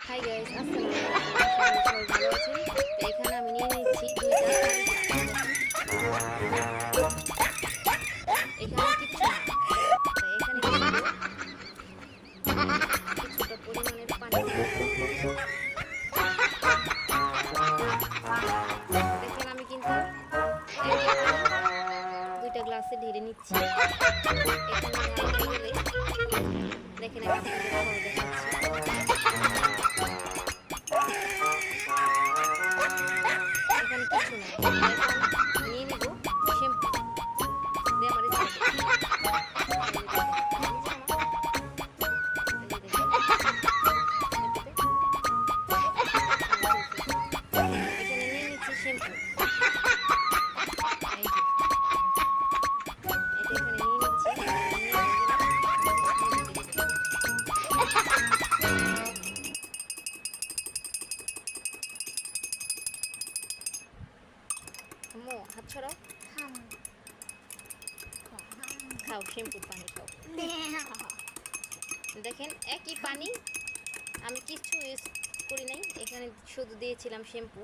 Hi guys, আসসালামু আলাইকুম। আশা করি সবাই ভালো আছেন। তো এখানে আমি নিয়ে নিচ্ছি দুইটা কারি এখানে কিচ্ছু না। তো এখানে দিয়ে দিব কিছুটা পরিমাণের পানি। দেখেন আমি কিন্তু একে পানি দুইটা গ্লাসে ঢেলে নিচ্ছি। এখানে ঢালা হয়ে গেলে দেখেন আমি আপনাদের আবারও দেখাচ্ছি। এখানে কিছু নাই। এখন নিয়ে নিব শ্যাম্পু দিয়ে আমার এখানে নিয়ে নিচ্ছি শ্যাম্পু। এই যে এটা এখানে নিয়ে নিচ্ছি। আম্মু হাত ছড়াও, খাও শ্যাম্পুর পানি খাও। দেখেন একই পানি, আমি কিছু ইউজ করি নাই, এখানে শুধু দিয়েছিলাম শ্যাম্পু।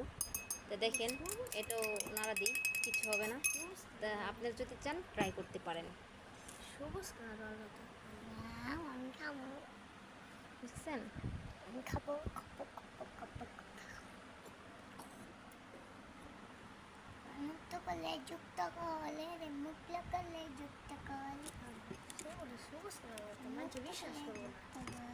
তা দেখেন এটাও নাড়া দিই, কিছু হবে না। তা আপনারা যদি চান ট্রাই করতে পারেন। সবুজ কালার আমি খাবো বুঝছেন? আমি খাবো খাবো খাবো খাবো মুক্ত করলে যুক্ত করলে রে মুক্ত করলে যুক্ত করলে সবুজ কালার মানে বিশ্বাস করবো না